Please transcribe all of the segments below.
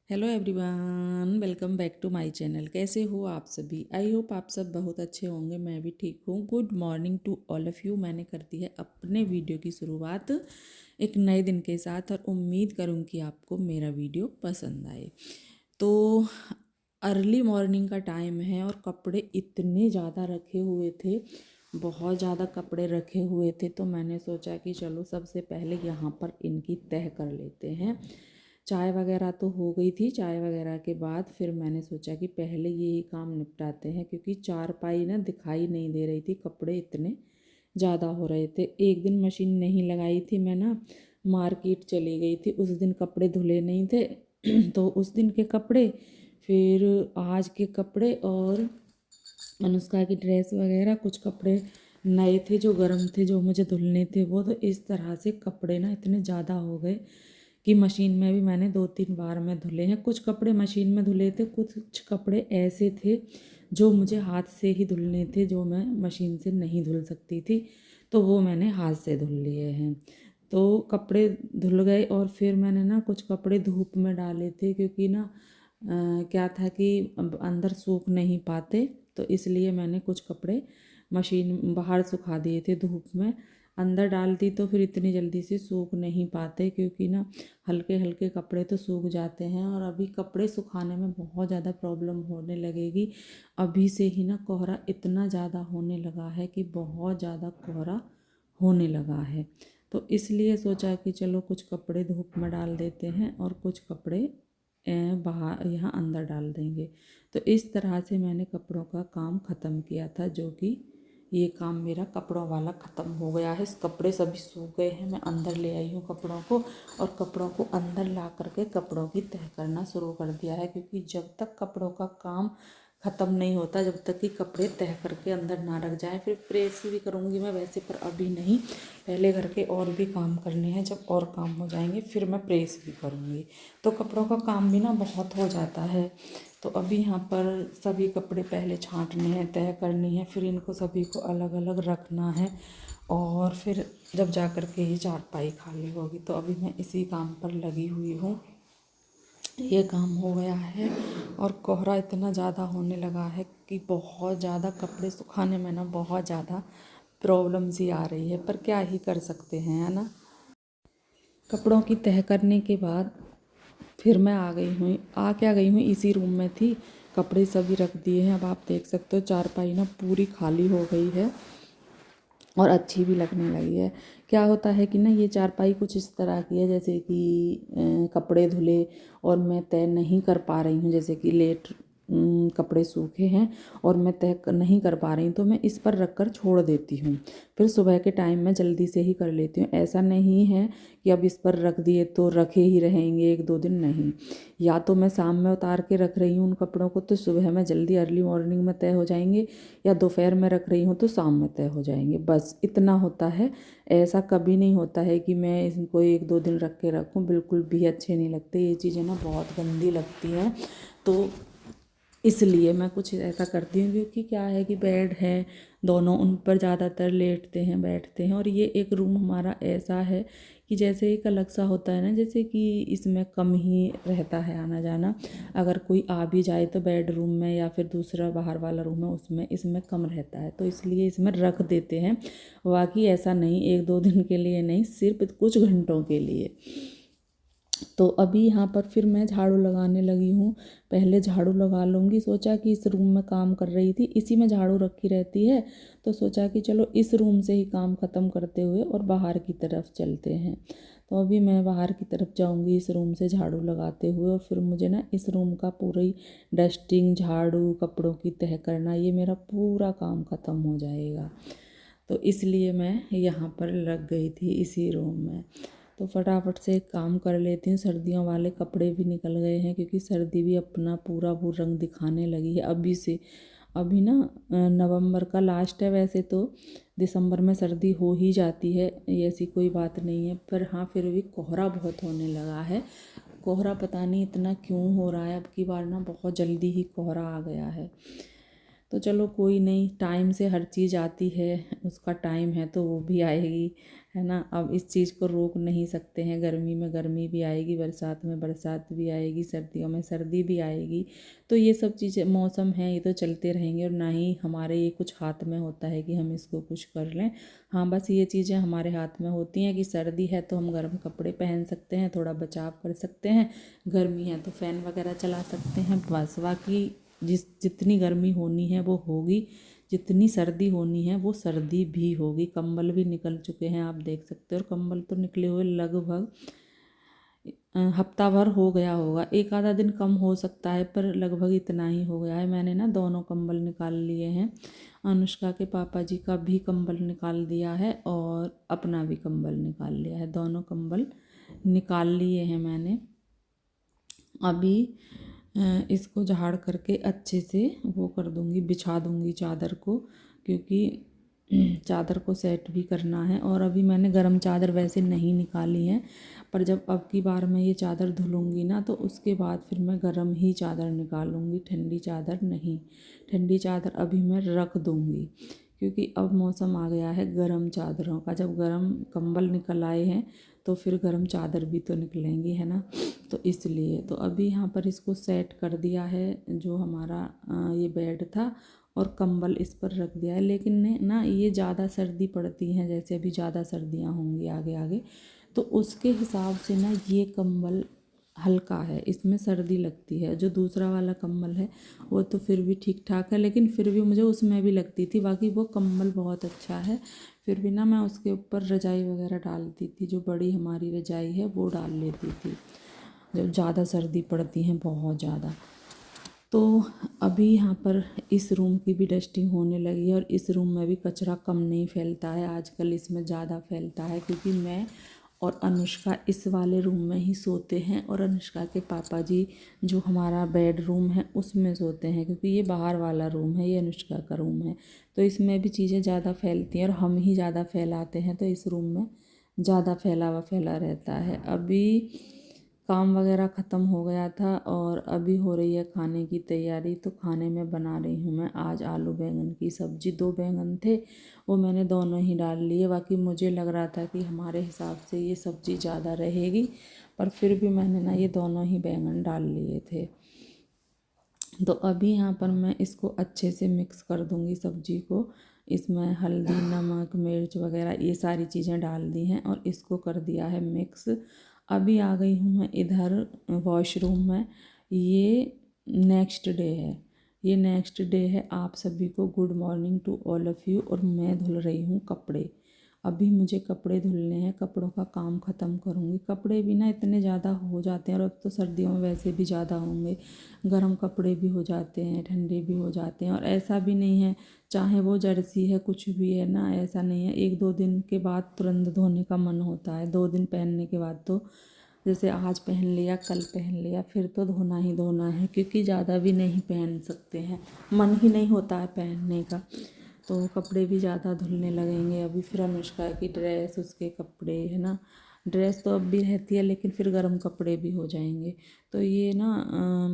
Hello everyone, welcome back to my channel. कैसे हो आप सभी? आई होप आप सब बहुत अच्छे होंगे। मैं भी ठीक हूँ। Good morning to all of you. मैंने कर दी है अपने वीडियो की शुरुआत एक नए दिन के साथ और उम्मीद करूँ कि आपको मेरा वीडियो पसंद आए। तो अर्ली मॉर्निंग का टाइम है और कपड़े इतने ज़्यादा रखे हुए थे, बहुत ज़्यादा कपड़े रखे हुए थे। तो मैंने सोचा कि चलो सबसे पहले यहाँ पर इनकी तह कर लेते हैं। चाय वगैरह तो हो गई थी। चाय वगैरह के बाद फिर मैंने सोचा कि पहले यही काम निपटाते हैं, क्योंकि चारपाई ना दिखाई नहीं दे रही थी, कपड़े इतने ज़्यादा हो रहे थे। एक दिन मशीन नहीं लगाई थी, मैं ना मार्केट चली गई थी, उस दिन कपड़े धुले नहीं थे तो उस दिन के कपड़े, फिर आज के कपड़े और अनुष्का की ड्रेस वगैरह कुछ कपड़े नए थे जो गर्म थे, जो मुझे धुलने थे वो। तो इस तरह से कपड़े ना इतने ज़्यादा हो गए कि मशीन में भी मैंने 2-3 बार में धुले हैं। कुछ कपड़े मशीन में धुले थे, कुछ कपड़े ऐसे थे जो मुझे हाथ से ही धुलने थे, जो मैं मशीन से नहीं धुल सकती थी, तो वो मैंने हाथ से धुल लिए हैं। तो कपड़े धुल गए और फिर मैंने ना कुछ कपड़े धूप में डाले थे, क्योंकि ना क्या था कि अंदर सूख नहीं पाते, तो इसलिए मैंने कुछ कपड़े मशीन बाहर सुखा दिए थे धूप में। अंदर डाल दी तो फिर इतनी जल्दी से सूख नहीं पाते, क्योंकि ना हल्के हल्के कपड़े तो सूख जाते हैं। और अभी कपड़े सुखाने में बहुत ज़्यादा प्रॉब्लम होने लगेगी। अभी से ही ना कोहरा इतना ज़्यादा होने लगा है कि बहुत ज़्यादा कोहरा होने लगा है। तो इसलिए सोचा कि चलो कुछ कपड़े धूप में डाल देते हैं और कुछ कपड़े बाहर यहाँ अंदर डाल देंगे। तो इस तरह से मैंने कपड़ों का काम ख़त्म किया था, जो कि ये काम मेरा कपड़ों वाला ख़त्म हो गया है। कपड़े सभी सूख गए हैं। मैं अंदर ले आई हूँ कपड़ों को, और कपड़ों को अंदर ला करके कपड़ों की तह करना शुरू कर दिया है, क्योंकि जब तक कपड़ों का काम ख़त्म नहीं होता, जब तक कि कपड़े तह करके अंदर ना रख जाएं। फिर प्रेस भी करूँगी मैं वैसे, पर अभी नहीं। पहले घर के और भी काम करने हैं, जब और काम हो जाएंगे फिर मैं प्रेस भी करूँगी। तो कपड़ों का काम भी ना बहुत हो जाता है। तो अभी यहाँ पर सभी कपड़े पहले छांटने हैं, तह करनी है, फिर इनको सभी को अलग अलग रखना है, और फिर जब जा कर के ये चारपाई खाली होगी। तो अभी मैं इसी काम पर लगी हुई हूँ। ये काम हो गया है और कोहरा इतना ज़्यादा होने लगा है कि बहुत ज़्यादा कपड़े सुखाने में ना बहुत ज़्यादा प्रॉब्लम सी आ रही है, पर क्या ही कर सकते हैं, है ना। कपड़ों की तह करने के बाद फिर मैं आ गई हूँ इसी रूम में थी। कपड़े सभी रख दिए हैं। अब आप देख सकते हो चारपाई ना पूरी खाली हो गई है और अच्छी भी लगने लगी है। क्या होता है कि ना ये चारपाई कुछ इस तरह की है, जैसे कि कपड़े धुले और मैं तय नहीं कर पा रही हूँ, जैसे कि लेट कपड़े सूखे हैं और मैं तय नहीं कर पा रही हूँ, तो मैं इस पर रख कर छोड़ देती हूँ। फिर सुबह के टाइम में जल्दी से ही कर लेती हूँ। ऐसा नहीं है कि अब इस पर रख दिए तो रखे ही रहेंगे 1-2 दिन, नहीं। या तो मैं शाम में उतार के रख रही हूँ उन कपड़ों को, तो सुबह में जल्दी अर्ली मॉर्निंग में तय हो जाएंगे, या दोपहर में रख रही हूँ तो शाम में तय हो जाएंगे, बस इतना होता है। ऐसा कभी नहीं होता है कि मैं इनको 1-2 दिन रख के रखूँ, बिल्कुल भी अच्छे नहीं लगते। ये चीज़ें ना बहुत गंदी लगती हैं। तो इसलिए मैं कुछ ऐसा करती हूँ, क्योंकि क्या है कि बेड है दोनों, उन पर ज़्यादातर लेटते हैं, बैठते हैं। और ये एक रूम हमारा ऐसा है कि जैसे एक अलग सा होता है ना, जैसे कि इसमें कम ही रहता है आना जाना। अगर कोई आ भी जाए तो बेडरूम में या फिर दूसरा बाहर वाला रूम है उसमें, इसमें कम रहता है, तो इसलिए इसमें रख देते हैं। बाकी ऐसा नहीं 1-2 दिन के लिए नहीं, सिर्फ कुछ घंटों के लिए। तो अभी यहाँ पर फिर मैं झाड़ू लगाने लगी हूँ। पहले झाड़ू लगा लूँगी, सोचा कि इस रूम में काम कर रही थी, इसी में झाड़ू रखी रहती है, तो सोचा कि चलो इस रूम से ही काम ख़त्म करते हुए और बाहर की तरफ चलते हैं। तो अभी मैं बाहर की तरफ जाऊँगी इस रूम से झाड़ू लगाते हुए, और फिर मुझे ना इस रूम का पूरी डस्टिंग, झाड़ू, कपड़ों की तह करना, ये मेरा पूरा काम ख़त्म हो जाएगा। तो इसलिए मैं यहाँ पर लग गई थी इसी रूम में। तो फटाफट से काम कर लेती हूँ। सर्दियों वाले कपड़े भी निकल गए हैं, क्योंकि सर्दी भी अपना पूरा वो रंग दिखाने लगी है अभी से। अभी ना नवंबर का लास्ट है, वैसे तो दिसंबर में सर्दी हो ही जाती है, ऐसी कोई बात नहीं है। पर हाँ, फिर भी कोहरा बहुत होने लगा है। कोहरा पता नहीं इतना क्यों हो रहा है, अब की बार ना बहुत जल्दी ही कोहरा आ गया है। तो चलो कोई नहीं, टाइम से हर चीज़ आती है, उसका टाइम है तो वो भी आएगी, है ना। अब इस चीज़ को रोक नहीं सकते हैं, गर्मी में गर्मी भी आएगी, बरसात में बरसात भी आएगी, सर्दियों में सर्दी भी आएगी। तो ये सब चीज़ें मौसम है, ये तो चलते रहेंगे और ना ही हमारे ये कुछ हाथ में होता है कि हम इसको कुछ कर लें। हाँ, बस ये चीज़ें हमारे हाथ में होती हैं कि सर्दी है तो हम गर्म कपड़े पहन सकते हैं, थोड़ा बचाव कर सकते हैं, गर्मी है तो फ़ैन वगैरह चला सकते हैं, बस। बाकी जितनी गर्मी होनी है वो होगी, जितनी सर्दी होनी है वो सर्दी भी होगी। कंबल भी निकल चुके हैं, आप देख सकते हो, और कंबल तो निकले हुए लगभग हफ्ता भर हो गया होगा, एक आधा दिन कम हो सकता है, पर लगभग इतना ही हो गया है। मैंने ना दोनों कंबल निकाल लिए हैं, अनुष्का के पापा जी का भी कंबल निकाल दिया है और अपना भी कंबल निकाल लिया है, दोनों कंबल निकाल लिए हैं मैंने। अभी इसको झाड़ करके अच्छे से वो कर दूँगी, बिछा दूँगी चादर को, क्योंकि चादर को सेट भी करना है। और अभी मैंने गरम चादर वैसे नहीं निकाली है, पर जब अब की बार मैं ये चादर धुलूँगी ना तो उसके बाद फिर मैं गरम ही चादर निकालूँगी, ठंडी चादर नहीं। ठंडी चादर अभी मैं रख दूँगी, क्योंकि अब मौसम आ गया है गरम चादरों का। जब गरम कंबल निकल आए हैं तो फिर गरम चादर भी तो निकलेंगी, है ना। तो इसलिए तो अभी यहाँ पर इसको सेट कर दिया है, जो हमारा ये बेड था, और कंबल इस पर रख दिया है। लेकिन ने ना ये ज़्यादा सर्दी पड़ती हैं, जैसे अभी ज़्यादा सर्दियाँ होंगी आगे आगे, तो उसके हिसाब से ना ये कंबल हल्का है, इसमें सर्दी लगती है। जो दूसरा वाला कंबल है वो तो फिर भी ठीक ठाक है, लेकिन फिर भी मुझे उसमें भी लगती थी। बाकी वो कंबल बहुत अच्छा है, फिर भी ना मैं उसके ऊपर रजाई वगैरह डालती थी, जो बड़ी हमारी रजाई है वो डाल लेती थी जब ज़्यादा सर्दी पड़ती है, बहुत ज़्यादा। तो अभी यहाँ पर इस रूम की भी डस्टिंग होने लगी है, और इस रूम में भी कचरा कम नहीं फैलता है आजकल, इसमें ज़्यादा फैलता है, क्योंकि मैं और अनुष्का इस वाले रूम में ही सोते हैं, और अनुष्का के पापा जी जो हमारा बेडरूम है उसमें सोते हैं, क्योंकि ये बाहर वाला रूम है, ये अनुष्का का रूम है। तो इसमें भी चीज़ें ज़्यादा फैलती हैं और हम ही ज़्यादा फैलाते हैं, तो इस रूम में ज़्यादा फैला रहता है। अभी काम वगैरह ख़त्म हो गया था और अभी हो रही है खाने की तैयारी। तो खाने में बना रही हूँ मैं आज आलू बैंगन की सब्ज़ी। 2 बैंगन थे, वो मैंने दोनों ही डाल लिए। बाकी मुझे लग रहा था कि हमारे हिसाब से ये सब्ज़ी ज़्यादा रहेगी, पर फिर भी मैंने ना ये दोनों ही बैंगन डाल लिए थे। तो अभी यहाँ पर मैं इसको अच्छे से मिक्स कर दूँगी सब्ज़ी को। इसमें हल्दी, नमक, मिर्च वगैरह ये सारी चीज़ें डाल दी हैं और इसको कर दिया है मिक्स। अभी आ गई हूँ मैं इधर वॉशरूम में। ये नेक्स्ट डे है, ये नेक्स्ट डे है। आप सभी को good morning to all of you. और मैं धुल रही हूँ कपड़े। अभी मुझे कपड़े धुलने हैं, कपड़ों का काम ख़त्म करूँगी। कपड़े भी ना इतने ज़्यादा हो जाते हैं, और अब तो सर्दियों में वैसे भी ज़्यादा होंगे। गर्म कपड़े भी हो जाते हैं, ठंडे भी हो जाते हैं, और ऐसा भी नहीं है चाहे वो जर्सी है कुछ भी है ना, ऐसा नहीं है 1-2 दिन के बाद तुरंत धोने का मन होता है। 2 दिन पहनने के बाद तो, जैसे आज पहन लिया कल पहन लिया, फिर तो धोना ही धोना है, क्योंकि ज़्यादा भी नहीं पहन सकते हैं, मन ही नहीं होता है पहनने का। तो कपड़े भी ज़्यादा धुलने लगेंगे अभी। फिर अनुष्का की ड्रेस, उसके कपड़े, है ना। ड्रेस तो अब भी रहती है, लेकिन फिर गर्म कपड़े भी हो जाएंगे। तो ये ना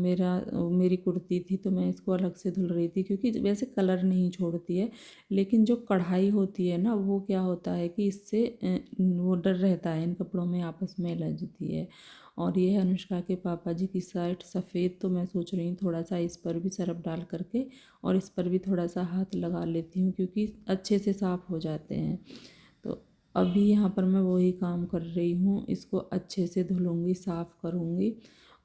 मेरी कुर्ती थी, तो मैं इसको अलग से धुल रही थी, क्योंकि वैसे कलर नहीं छोड़ती है, लेकिन जो कढ़ाई होती है ना, वो क्या होता है कि इससे वो डर रहता है, इन कपड़ों में आपस में लजती है। और ये है अनुष्का के पापा जी की शर्ट सफ़ेद, तो मैं सोच रही हूँ थोड़ा सा इस पर भी सरफ डाल करके और इस पर भी थोड़ा सा हाथ लगा लेती हूँ, क्योंकि अच्छे से साफ़ हो जाते हैं। तो अभी यहाँ पर मैं वही काम कर रही हूँ, इसको अच्छे से धुलूँगी, साफ़ करूँगी,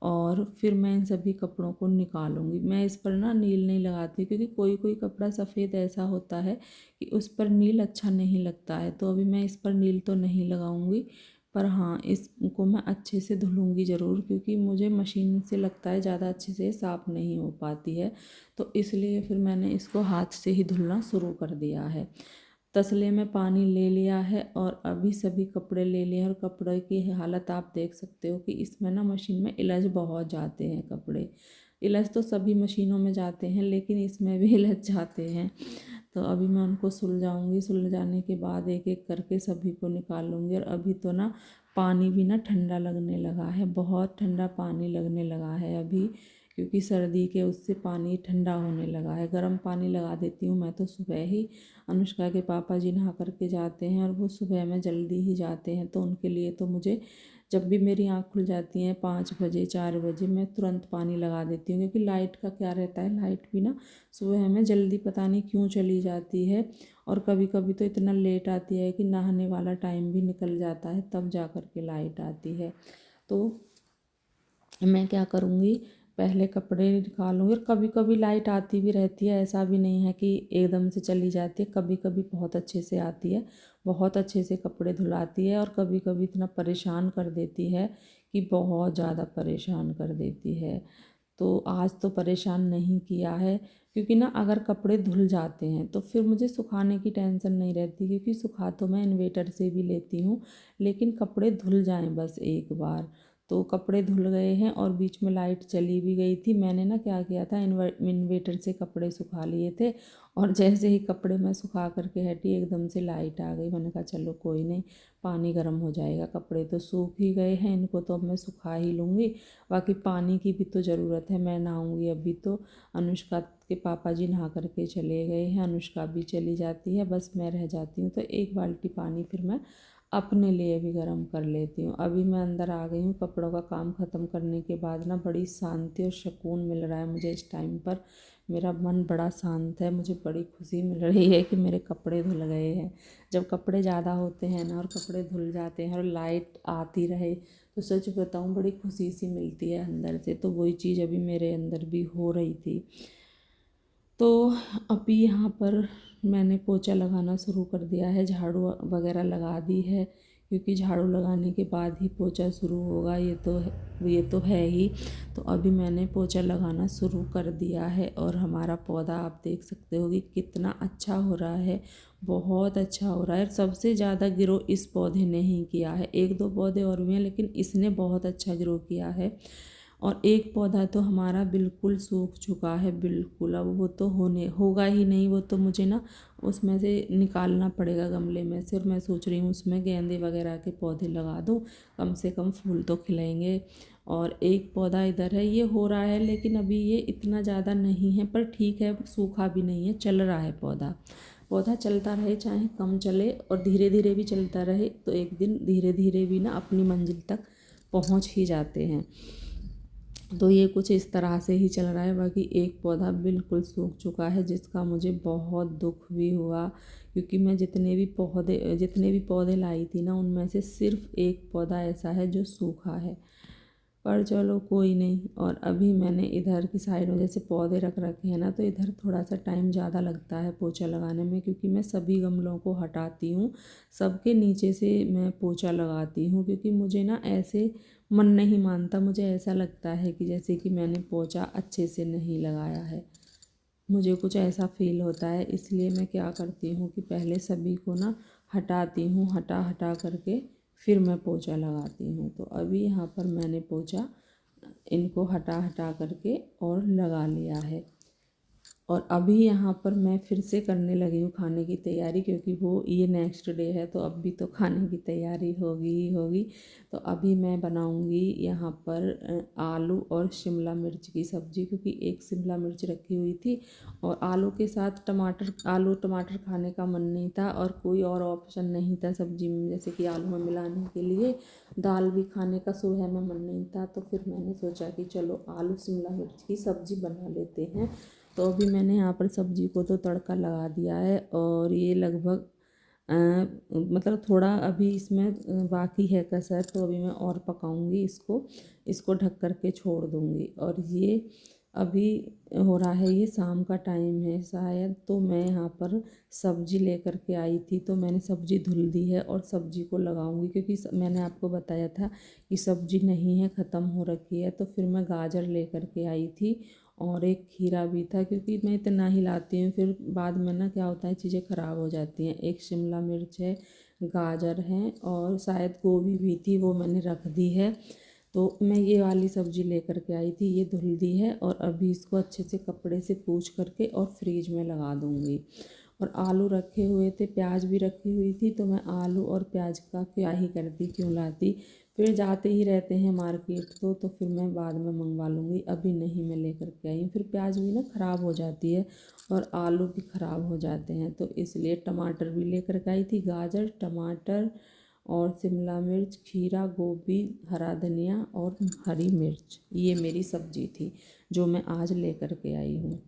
और फिर मैं इन सभी कपड़ों को निकालूंगी। मैं इस पर ना नील नहीं लगाती, क्योंकि कोई कोई कपड़ा सफ़ेद ऐसा होता है कि उस पर नील अच्छा नहीं लगता है। तो अभी मैं इस पर नील तो नहीं लगाऊंगी, पर हाँ इसको मैं अच्छे से धुलूँगी ज़रूर, क्योंकि मुझे मशीन से लगता है ज़्यादा अच्छे से साफ़ नहीं हो पाती है। तो इसलिए फिर मैंने इसको हाथ से ही धुलना शुरू कर दिया है। तसले में पानी ले लिया है और अभी सभी कपड़े ले लिए हैं, और कपड़े की हालत आप देख सकते हो कि इसमें ना मशीन में इलज बहुत जाते हैं कपड़े। इलज तो सभी मशीनों में जाते हैं, लेकिन इसमें भी इलज जाते हैं। तो अभी मैं उनको सुलझाऊँगी, सुलझाने के बाद एक एक करके सभी को निकालूंगी। और अभी तो ना पानी भी ना ठंडा लगने लगा है, बहुत ठंडा पानी लगने लगा है अभी, क्योंकि सर्दी के उससे पानी ठंडा होने लगा है। गर्म पानी लगा देती हूँ मैं तो सुबह ही। अनुष्का के पापा जी नहा करके जाते हैं और वो सुबह में जल्दी ही जाते हैं, तो उनके लिए तो मुझे जब भी मेरी आँख खुल जाती है 5 बजे 4 बजे, मैं तुरंत पानी लगा देती हूँ। क्योंकि लाइट का क्या रहता है, लाइट भी ना सुबह में जल्दी पता नहीं क्यों चली जाती है, और कभी कभी तो इतना लेट आती है कि नहाने वाला टाइम भी निकल जाता है तब जा कर के लाइट आती है। तो मैं क्या करूँगी, पहले कपड़े निकालूँगी। और कभी कभी लाइट आती भी रहती है, ऐसा भी नहीं है कि एकदम से चली जाती है, कभी कभी बहुत अच्छे से आती है, बहुत अच्छे से कपड़े धुलाती है। और कभी कभी इतना परेशान कर देती है कि बहुत ज़्यादा परेशान कर देती है। तो आज तो परेशान नहीं किया है, क्योंकि ना अगर कपड़े धुल जाते हैं तो फिर मुझे सुखाने की टेंशन नहीं रहती, क्योंकि सुखा तो मैं इन्वेटर से भी लेती हूँ, लेकिन कपड़े धुल जाएं बस एक बार। तो कपड़े धुल गए हैं और बीच में लाइट चली भी गई थी। मैंने ना क्या किया था, इन्वेटर से कपड़े सुखा लिए थे, और जैसे ही कपड़े मैं सुखा करके हटी एकदम से लाइट आ गई। मैंने कहा चलो कोई नहीं, पानी गर्म हो जाएगा, कपड़े तो सूख ही गए हैं, इनको तो अब मैं सुखा ही लूँगी। बाकी पानी की भी तो ज़रूरत है, मैं नहाऊँगी अभी तो। अनुष्का के पापा जी नहा करके चले गए हैं, अनुष्का भी चली जाती है, बस मैं रह जाती हूँ। तो एक बाल्टी पानी फिर मैं अपने लिए भी गर्म कर लेती हूँ। अभी मैं अंदर आ गई हूँ, कपड़ों का काम ख़त्म करने के बाद ना बड़ी शांति और सुकून मिल रहा है मुझे इस टाइम पर। मेरा मन बड़ा शांत है, मुझे बड़ी खुशी मिल रही है कि मेरे कपड़े धुल गए हैं। जब कपड़े ज़्यादा होते हैं ना और कपड़े धुल जाते हैं और लाइट आती रहे, तो सच बताऊँ बड़ी खुशी सी मिलती है अंदर से। तो वही चीज़ अभी मेरे अंदर भी हो रही थी। तो अभी यहाँ पर मैंने पोछा लगाना शुरू कर दिया है, झाड़ू वगैरह लगा दी है, क्योंकि झाड़ू लगाने के बाद ही पोछा शुरू होगा, ये तो है ही। तो अभी मैंने पोछा लगाना शुरू कर दिया है, और हमारा पौधा आप देख सकते हो कि कितना अच्छा हो रहा है, बहुत अच्छा हो रहा है। सबसे ज़्यादा ग्रो इस पौधे ने ही किया है, एक दो पौधे और भी हैं लेकिन इसने बहुत अच्छा ग्रो किया है। और एक पौधा तो हमारा बिल्कुल सूख चुका है, बिल्कुल अब वो तो होगा ही नहीं, वो तो मुझे ना उसमें से निकालना पड़ेगा गमले में से। और मैं सोच रही हूँ उसमें गेंदे वगैरह के पौधे लगा दूँ, कम से कम फूल तो खिलेंगे। और एक पौधा इधर है, ये हो रहा है लेकिन अभी ये इतना ज़्यादा नहीं है, पर ठीक है, सूखा भी नहीं है, चल रहा है पौधा। पौधा चलता रहे चाहे कम चले, और धीरे धीरे भी चलता रहे तो एक दिन धीरे धीरे भी ना अपनी मंजिल तक पहुँच ही जाते हैं। तो ये कुछ इस तरह से ही चल रहा है। बाकी एक पौधा बिल्कुल सूख चुका है, जिसका मुझे बहुत दुख भी हुआ, क्योंकि मैं जितने भी पौधे लाई थी ना, उनमें से सिर्फ एक पौधा ऐसा है जो सूखा है। पर चलो कोई नहीं। और अभी मैंने इधर की साइड में जैसे पौधे रख रखे हैं ना, तो इधर थोड़ा सा टाइम ज़्यादा लगता है पोछा लगाने में, क्योंकि मैं सभी गमलों को हटाती हूँ, सबके नीचे से मैं पोछा लगाती हूँ, क्योंकि मुझे ना ऐसे मन नहीं मानता, मुझे ऐसा लगता है कि जैसे कि मैंने पोछा अच्छे से नहीं लगाया है, मुझे कुछ ऐसा फील होता है। इसलिए मैं क्या करती हूँ कि पहले सभी को ना हटाती हूँ, हटा हटा करके फिर मैं पोछा लगाती हूँ। तो अभी यहाँ पर मैंने पोछा इनको हटा हटा करके और लगा लिया है। और अभी यहाँ पर मैं फिर से करने लगी हूँ खाने की तैयारी, क्योंकि ये नेक्स्ट डे है, तो अब भी तो खाने की तैयारी होगी ही होगी। तो अभी मैं बनाऊँगी यहाँ पर आलू और शिमला मिर्च की सब्ज़ी, क्योंकि एक शिमला मिर्च रखी हुई थी और आलू के साथ आलू टमाटर खाने का मन नहीं था, और कोई और ऑप्शन नहीं था सब्ज़ी में, जैसे कि आलू में मिलाने के लिए। दाल भी खाने का सुबह में मन नहीं था, तो फिर मैंने सोचा कि चलो आलू शिमला मिर्च की सब्ज़ी बना लेते हैं। तो अभी मैंने यहाँ पर सब्ज़ी को तो तड़का लगा दिया है, और ये लगभग मतलब थोड़ा अभी इसमें बाकी है कसर, तो अभी मैं और पकाऊंगी इसको ढक कर के छोड़ दूंगी। और ये अभी हो रहा है, ये शाम का टाइम है शायद, तो मैं यहाँ पर सब्ज़ी लेकर के आई थी, तो मैंने सब्ज़ी धुल दी है और सब्ज़ी को लगाऊंगी, क्योंकि मैंने आपको बताया था कि सब्ज़ी नहीं है, ख़त्म हो रखी है। तो फिर मैं गाजर लेकर के आई थी, और एक खीरा भी था, क्योंकि मैं इतना ही लाती हूँ, फिर बाद में ना क्या होता है चीज़ें ख़राब हो जाती हैं। एक शिमला मिर्च है, गाजर है, और शायद गोभी भी थी, वो मैंने रख दी है। तो मैं ये वाली सब्ज़ी लेकर के आई थी, ये धुल दी है, और अभी इसको अच्छे से कपड़े से पोंछ करके और फ्रीज में लगा दूँगी। और आलू रखे हुए थे, प्याज भी रखी हुई थी, तो मैं आलू और प्याज का क्या ही करती, क्यों लाती, फिर जाते ही रहते हैं मार्केट तो फिर मैं बाद में मंगवा लूँगी, अभी नहीं मैं लेकर के आई हूँ। फिर प्याज भी ना ख़राब हो जाती है और आलू भी ख़राब हो जाते हैं, तो इसलिए टमाटर भी लेकर के आई थी। गाजर, टमाटर और शिमला मिर्च, खीरा, गोभी, हरा धनिया और हरी मिर्च, ये मेरी सब्ज़ी थी जो मैं आज लेकर के आई हूँ।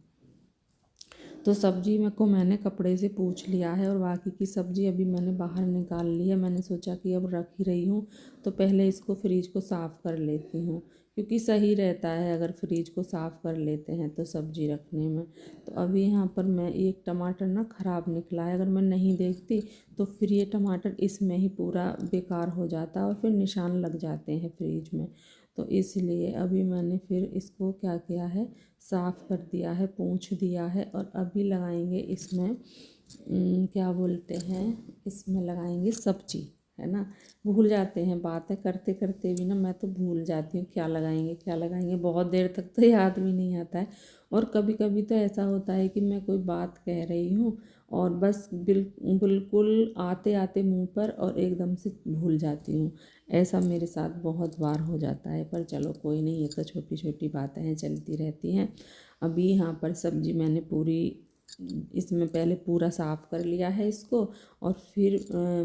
तो सब्जी में को मैंने कपड़े से पूछ लिया है और बाकी की सब्ज़ी अभी मैंने बाहर निकाल ली है। मैंने सोचा कि अब रख ही रही हूँ तो पहले इसको फ्रिज को साफ़ कर लेती हूँ, क्योंकि सही रहता है अगर फ्रिज को साफ़ कर लेते हैं तो सब्ज़ी रखने में। तो अभी यहाँ पर मैं एक टमाटर ना ख़राब निकला है, अगर मैं नहीं देखती तो फिर ये टमाटर इसमें ही पूरा बेकार हो जाता और फिर निशान लग जाते हैं फ्रिज में। तो इसलिए अभी मैंने फिर इसको क्या किया है, साफ़ कर दिया है, पोंछ दिया है और अभी लगाएंगे इसमें क्या बोलते हैं, इसमें लगाएंगे सब्जी, है ना। भूल जाते हैं, बातें करते करते भी ना मैं तो भूल जाती हूँ क्या लगाएंगे क्या लगाएंगे, बहुत देर तक तो याद भी नहीं आता है। और कभी कभी तो ऐसा होता है कि मैं कोई बात कह रही हूँ और बस बिल्कुल आते आते मुंह पर और एकदम से भूल जाती हूँ। ऐसा मेरे साथ बहुत बार हो जाता है, पर चलो कोई नहीं, ये तो छोटी छोटी बातें हैं, चलती रहती हैं। अभी यहाँ पर सब्ज़ी मैंने पूरी इसमें पहले पूरा साफ़ कर लिया है इसको और फिर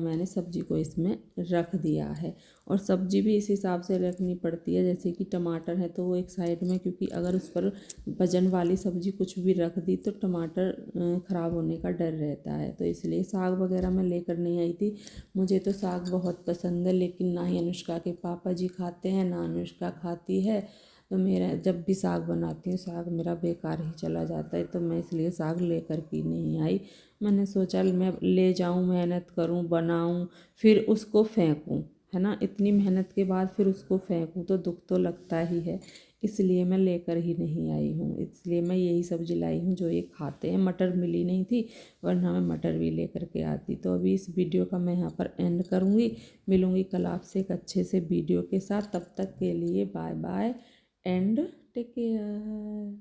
मैंने सब्ज़ी को इसमें रख दिया है। और सब्ज़ी भी इस हिसाब से रखनी पड़ती है, जैसे कि टमाटर है तो वो एक साइड में, क्योंकि अगर उस पर वजन वाली सब्ज़ी कुछ भी रख दी तो टमाटर ख़राब होने का डर रहता है। तो इसलिए साग वगैरह मैं लेकर नहीं आई थी। मुझे तो साग बहुत पसंद है, लेकिन ना ही अनुष्का के पापा जी खाते हैं ना अनुष्का खाती है। तो मेरा जब भी साग बनाती हूँ साग मेरा बेकार ही चला जाता है, तो मैं इसलिए साग लेकर के नहीं आई। मैंने सोचा मैं ले जाऊँ, मेहनत करूँ, बनाऊँ, फिर उसको फेंकूँ, है ना। इतनी मेहनत के बाद फिर उसको फेंकूँ तो दुख तो लगता ही है, इसलिए मैं लेकर ही नहीं आई हूँ। इसलिए मैं यही सब्ज़ी लाई हूँ जो ये खाते हैं। मटर मिली नहीं थी, वरना मैं मटर भी लेकर के आती। तो अभी इस वीडियो का मैं यहाँ पर एंड करूँगी। मिलूँगी कल आपसे एक अच्छे से वीडियो के साथ, तब तक के लिए bye bye and take care.